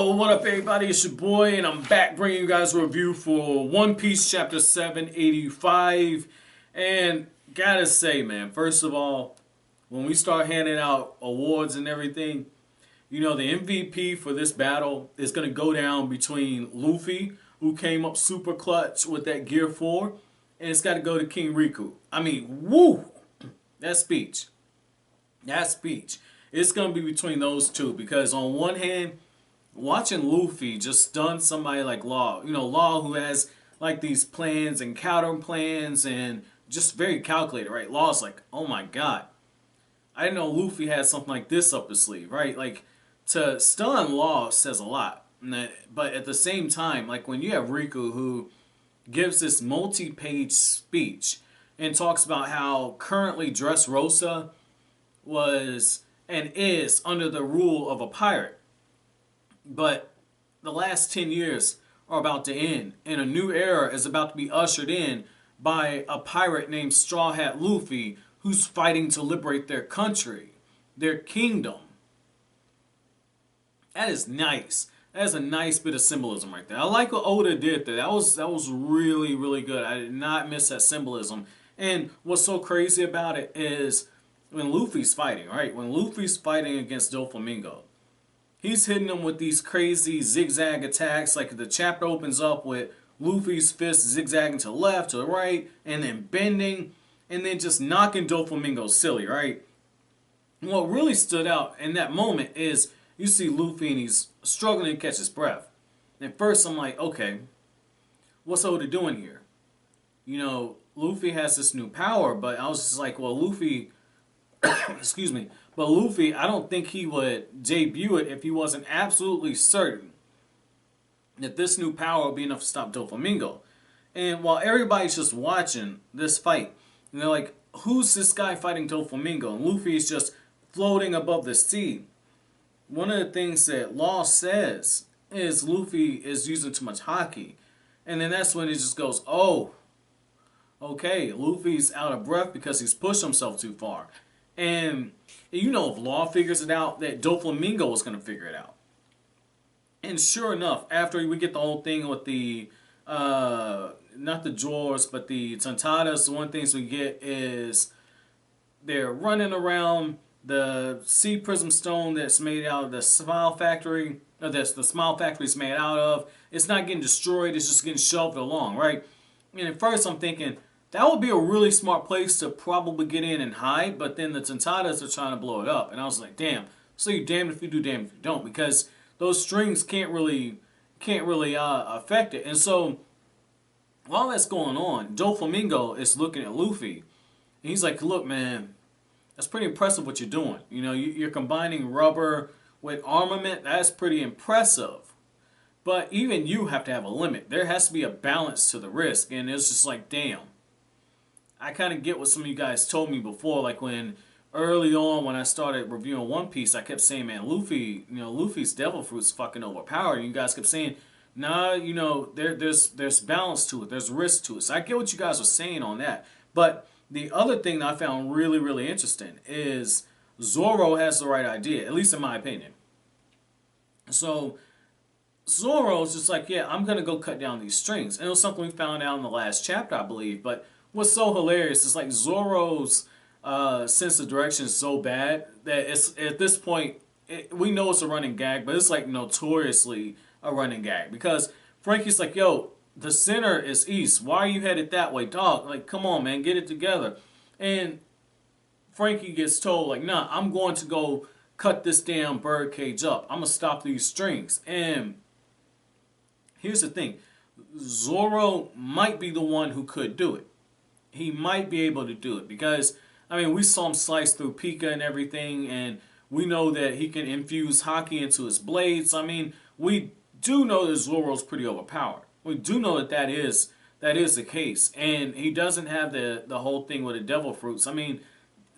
Yo, what up everybody, it's your boy, and I'm back bringing you guys a review for One Piece Chapter 785. And gotta say, man, first of all, when we start handing out awards and everything, you know, the MVP for this battle is gonna go down between Luffy, who came up super clutch with that Gear 4, and it's gotta go to King Riku. I mean, woo! That speech. It's gonna be between those two, because on one hand, watching Luffy just stun somebody like Law, you know, Law who has like these plans and counter plans and just very calculated, right? Law's like, oh my god, I didn't know Luffy had something like this up his sleeve, right? Like, to stun Law says a lot, but at the same time, like when you have Riku who gives this multi-page speech and talks about how currently Dressrosa was and is under the rule of a pirate, but the last 10 years are about to end, and a new era is about to be ushered in by a pirate named Straw Hat Luffy, who's fighting to liberate their country, their kingdom. That is nice. That is a nice bit of symbolism right there. I like what Oda did there. That was really, really good. I did not miss that symbolism. And what's so crazy about it is when Luffy's fighting, right? When Luffy's fighting against Doflamingo, he's hitting them with these crazy zigzag attacks. Like the chapter opens up with Luffy's fist zigzagging to the left, to the right, and then bending, and then just knocking Doflamingo silly, right? And what really stood out in that moment is you see Luffy and he's struggling to catch his breath. And at first I'm like, okay, what's Oda doing here? You know, Luffy has this new power, but I was just like, well, Luffy, excuse me, but Luffy, I don't think he would debut it if he wasn't absolutely certain that this new power would be enough to stop Doflamingo. And while everybody's just watching this fight, and they're like, who's this guy fighting Doflamingo? And Luffy is just floating above the sea. One of the things that Law says is Luffy is using too much haki. And then that's when it just goes, oh, okay, Luffy's out of breath because he's pushed himself too far. And you know, if Law figures it out, that Doflamingo is going to figure it out. And sure enough, after we get the whole thing with the, not the drawers, but the Tontadas, the one things we get is they're running around the sea prism stone that's made out of the Smile Factory, or that's the Smile Factory is made out of. It's not getting destroyed, it's just getting shoved along, right? And at first I'm thinking, that would be a really smart place to probably get in and hide, but then the Tontadas are trying to blow it up. And I was like, damn, so you damned if you do, damned if you don't, because those strings can't really affect it. And so, while that's going on, Doflamingo is looking at Luffy, and he's like, look, man, that's pretty impressive what you're doing. You know, you're combining rubber with armament. That's pretty impressive. But even you have to have a limit. There has to be a balance to the risk. And it's just like, damn. I kind of get what some of you guys told me before. Like when early on when I started reviewing One Piece, I kept saying, man, Luffy, you know, Luffy's devil fruit's fucking overpowered. And you guys kept saying, nah, you know, there's balance to it. There's risk to it. So I get what you guys are saying on that. But the other thing that I found really, really interesting is Zoro has the right idea, at least in my opinion. So Zoro's just like, yeah, I'm going to go cut down these strings. And it was something we found out in the last chapter, I believe. But what's so hilarious is like Zoro's sense of direction is so bad that it's at this point, we know it's a running gag, but it's like notoriously a running gag. Because Franky's like, yo, the center is east. Why are you headed that way, dog? Like, come on, man, get it together. And Franky gets told, like, nah, I'm going to go cut this damn birdcage up. I'm going to stop these strings. And here's the thing. Zoro might be the one who could do it. He might be able to do it. Because, I mean, we saw him slice through Pika and everything. And we know that he can infuse haki into his blades. I mean, we do know that Zoro's pretty overpowered. We do know that that is the case. And he doesn't have the whole thing with the devil fruits. I mean,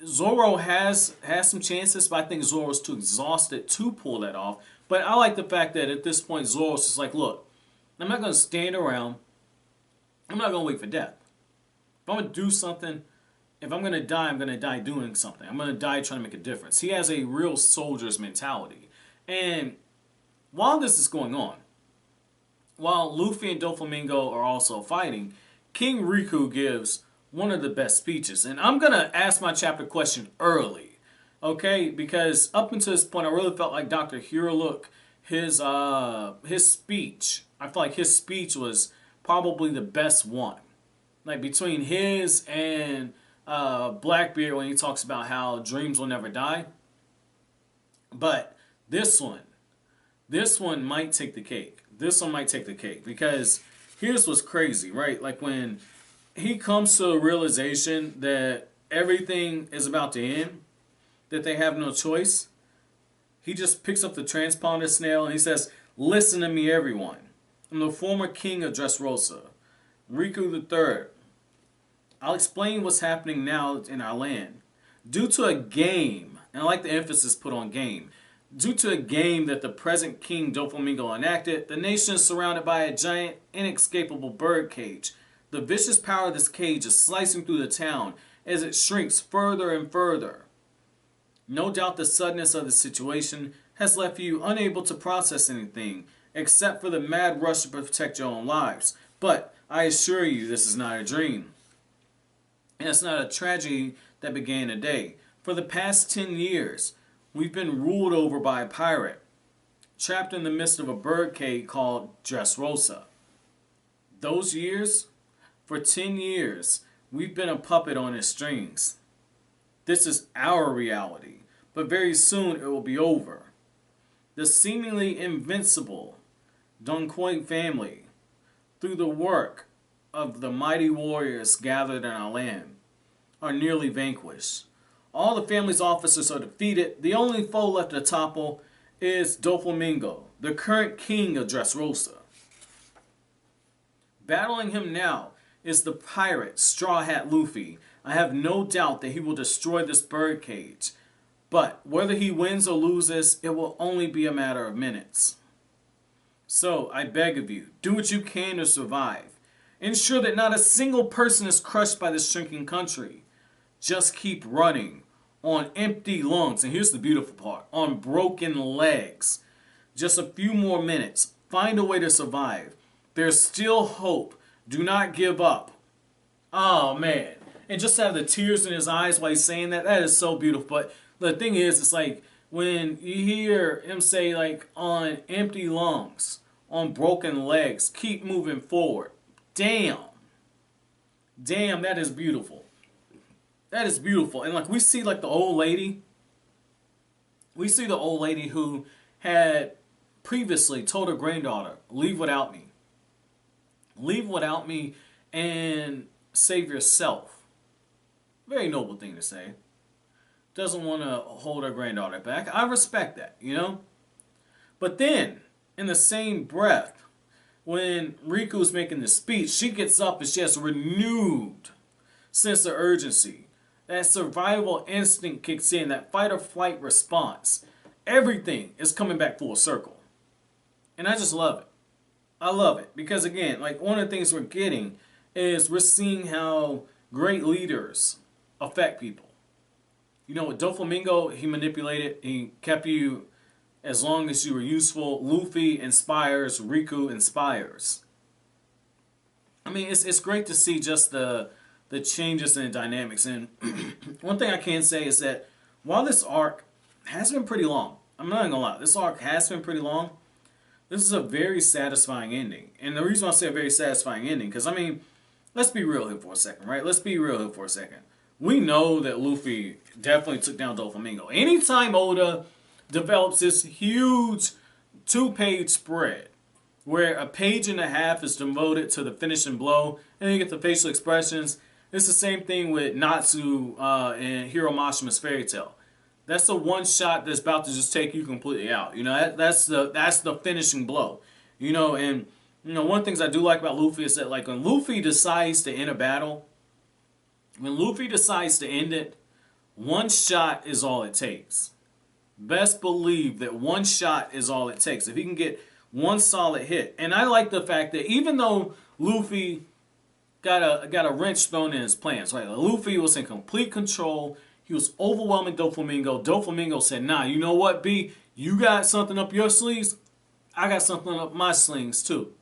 Zoro has some chances, but I think Zoro's too exhausted to pull that off. But I like the fact that at this point, Zoro's just like, look, I'm not going to stand around. I'm not going to wait for death. If I'm going to do something, if I'm going to die, I'm going to die doing something. I'm going to die trying to make a difference. He has a real soldier's mentality. And while this is going on, while Luffy and Doflamingo are also fighting, King Riku gives one of the best speeches. And I'm going to ask my chapter question early, okay? Because up until this point, I really felt like Dr. Hirolook, his speech, I feel like his speech was probably the best one. Like between his and Blackbeard when he talks about how dreams will never die. But this one might take the cake. This one might take the cake because here's what's crazy, right? Like when he comes to a realization that everything is about to end, that they have no choice, he just picks up the transponder snail and he says, "Listen to me, everyone. I'm the former king of Dressrosa, Riku III. I'll explain what's happening now in our land. Due to a game," and I like the emphasis put on game, "due to a game that the present King Doflamingo enacted, the nation is surrounded by a giant, inescapable birdcage. The vicious power of this cage is slicing through the town as it shrinks further and further. No doubt the suddenness of the situation has left you unable to process anything, except for the mad rush to protect your own lives. But I assure you this is not a dream. And it's not a tragedy that began today. For the past 10 years, we've been ruled over by a pirate, trapped in the midst of a birdcage called Dressrosa. Those years, for 10 years, we've been a puppet on his strings. This is our reality, but very soon it will be over. The seemingly invincible Donquoit family, through the work of the mighty warriors gathered in our land, are nearly vanquished. All the family's officers are defeated. The only foe left to topple is Doflamingo, the current king of Dressrosa. Battling him now is the pirate Straw Hat Luffy. I have no doubt that he will destroy this birdcage. But whether he wins or loses, it will only be a matter of minutes. So, I beg of you, do what you can to survive. Ensure that not a single person is crushed by this shrinking country. Just keep running on empty lungs. And here's the beautiful part. On broken legs. Just a few more minutes. Find a way to survive. There's still hope. Do not give up." Oh, man. And just to have the tears in his eyes while he's saying that, that is so beautiful. But the thing is, it's like when you hear him say, like, on empty lungs, on broken legs, keep moving forward. Damn. Damn, that is beautiful. That is beautiful. And like we see like the old lady. We see the old lady who had previously told her granddaughter, "Leave without me. Leave without me and save yourself." Very noble thing to say. Doesn't want to hold her granddaughter back. I respect that, you know. But then, in the same breath, when Riku's making the speech, she gets up and she has a renewed sense of urgency. That survival instinct kicks in, that fight or flight response. Everything is coming back full circle. And I just love it. I love it. Because again, like one of the things we're getting is we're seeing how great leaders affect people. You know, with Doflamingo, he manipulated, he kept you as long as you were useful. Luffy inspires, Riku inspires. I mean, it's great to see just the changes in the dynamics. And one thing I can say is that while this arc has been pretty long, I'm not gonna lie, this arc has been pretty long, this is a very satisfying ending. And the reason I say a very satisfying ending, because I mean, let's be real here for a second, right? Let's be real here for a second. We know that Luffy definitely took down Doflamingo. Anytime Oda develops this huge 2-page spread where a page and a half is devoted to the finishing blow, and you get the facial expressions, it's the same thing with Natsu and Hiro Mashima's Fairy Tail. That's the one shot that's about to just take you completely out. You know, that's the finishing blow. You know, and you know, one of the things I do like about Luffy is that like when Luffy decides to end a battle, when Luffy decides to end it, one shot is all it takes. Best believe that one shot is all it takes. If he can get one solid hit. And I like the fact that even though Luffy got a wrench thrown in his plans, right? Luffy was in complete control. He was overwhelming Doflamingo. Doflamingo said, "Nah, you know what, B? You got something up your sleeves? I got something up my slings too.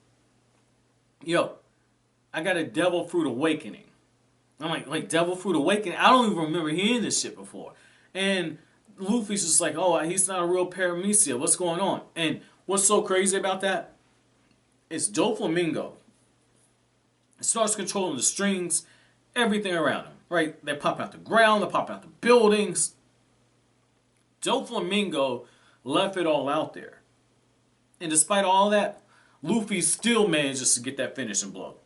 Yo, I got a Devil Fruit Awakening. I'm like Devil Fruit Awakening? I don't even remember hearing this shit before. And Luffy's just like, oh, he's not a real paramecia. What's going on? And what's so crazy about that is Doflamingo starts controlling the strings, everything around him, right? They pop out the ground, they pop out the buildings. Doflamingo left it all out there. And despite all that, Luffy still manages to get that finishing blow.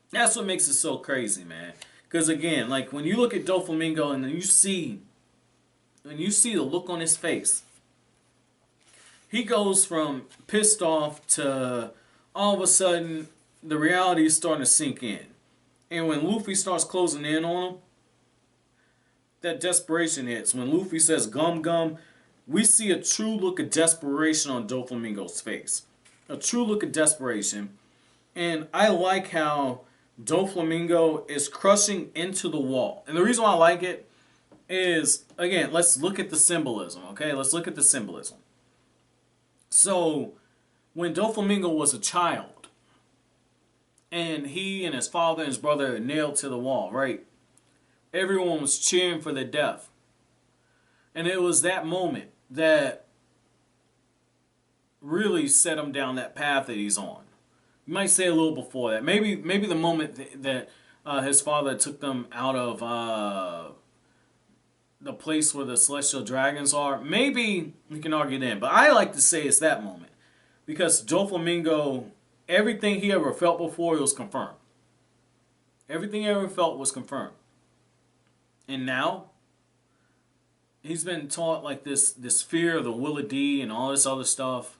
That's what makes it so crazy, man. Because again, like when you look at Doflamingo and then when you see the look on his face, he goes from pissed off to all of a sudden the reality is starting to sink in. And when Luffy starts closing in on him, that desperation hits. When Luffy says gum gum, we see a true look of desperation on Doflamingo's face. A true look of desperation. And I like how Doflamingo is crushing into the wall. And the reason why I like it is, again, let's look at the symbolism, okay? Let's look at the symbolism. So, when Doflamingo was a child, and he and his father and his brother are nailed to the wall, right? Everyone was cheering for their death. And it was that moment that really set him down that path that he's on. You might say a little before that. Maybe the moment that his father took them out of the place where the celestial dragons are. Maybe we can argue then. But I like to say it's that moment. Because Doflamingo, everything he ever felt before, it was confirmed. Everything he ever felt was confirmed. And now, he's been taught like this fear of the Will of D and all this other stuff.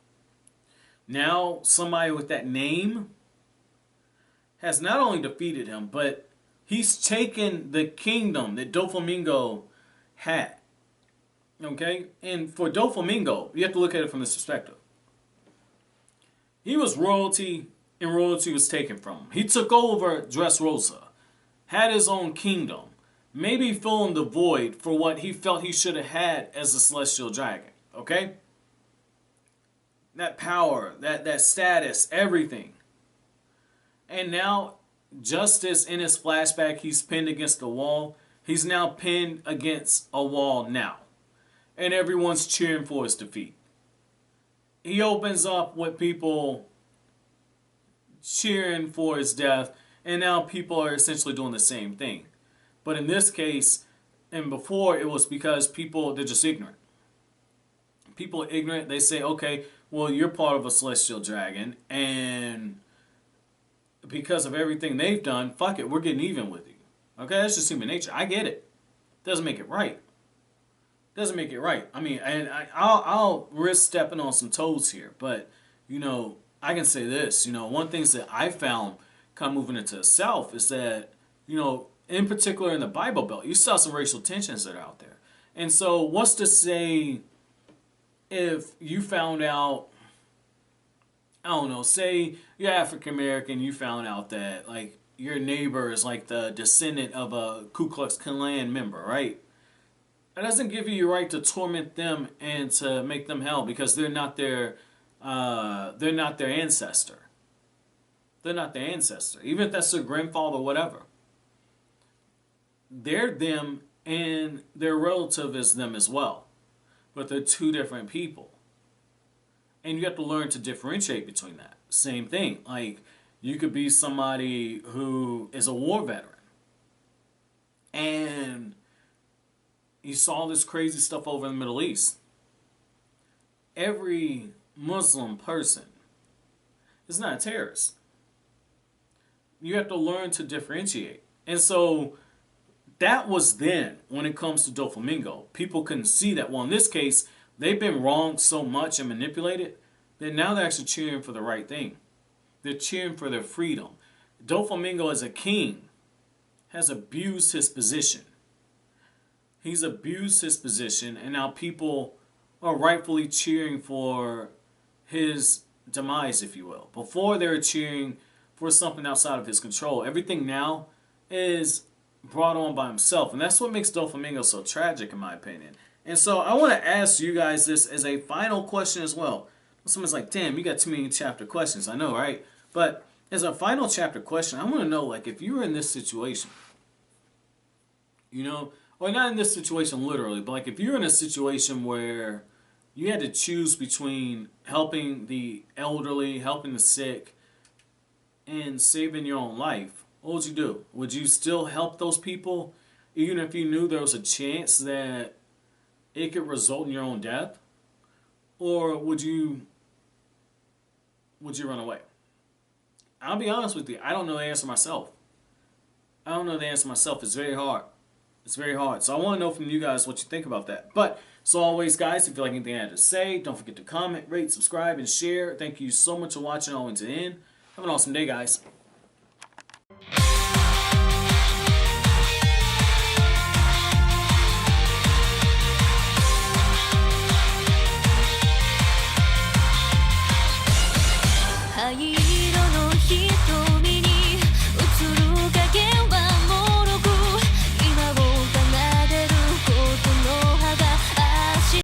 Now, somebody with that name has not only defeated him, but he's taken the kingdom that Doflamingo had. Okay? And for Doflamingo, you have to look at it from this perspective. He was royalty, and royalty was taken from him. He took over Dressrosa, had his own kingdom, maybe filling the void for what he felt he should have had as a celestial dragon. Okay? That power, that status, everything. And now, just as in his flashback he's pinned against the wall, he's now pinned against a wall now. And everyone's cheering for his defeat. He opens up with people cheering for his death, and now people are essentially doing the same thing. But in this case, and before, it was because people, they're just ignorant. People are ignorant. They say, okay, well, you're part of a celestial dragon, and because of everything they've done, fuck it, we're getting even with you. Okay, that's just human nature. I get it. Doesn't make it right. Doesn't make it right. I mean, and I'll risk stepping on some toes here, but, you know, I can say this. You know, one of the things that I found kind of moving into the South is that, you know, in particular in the Bible Belt, you saw some racial tensions that are out there. And so what's to say if you found out, I don't know, say you're African American, you found out that, like, your neighbor is like the descendant of a Ku Klux Klan member, right? That doesn't give you your right to torment them and to make them hell because they're not their ancestor. They're not their ancestor. Even if that's their grandfather or whatever. They're them and their relative is them as well. But they're two different people. And you have to learn to differentiate between that. Same thing. Like, you could be somebody who is a war veteran. And you saw this crazy stuff over in the Middle East. Every Muslim person is not a terrorist. You have to learn to differentiate. And so that was then when it comes to Doflamingo. People couldn't see that. Well, in this case, they've been wronged so much and manipulated that now they're actually cheering for the right thing. They're cheering for their freedom. Doflamingo as a king has abused his position. He's abused his position, and now people are rightfully cheering for his demise, if you will. Before they were cheering for something outside of his control. Everything now is brought on by himself, and that's what makes Doflamingo so tragic, in my opinion. And so I want to ask you guys this as a final question as well. Someone's like, damn, you got too many chapter questions. I know, right? But as a final chapter question, I want to know, like, if you were in this situation, you know, or not in this situation literally, but like if you're in a situation where you had to choose between helping the elderly, helping the sick, and saving your own life, what would you do? Would you still help those people, even if you knew there was a chance that it could result in your own death? Or would you run away? I'll be honest with you, I don't know the answer myself. I don't know the answer myself. It's very hard. It's very hard. So I want to know from you guys what you think about that. But, as always, guys, if you like anything I had to say, don't forget to comment, rate, subscribe, and share. Thank you so much for watching all the way to the end. Have an awesome day, guys.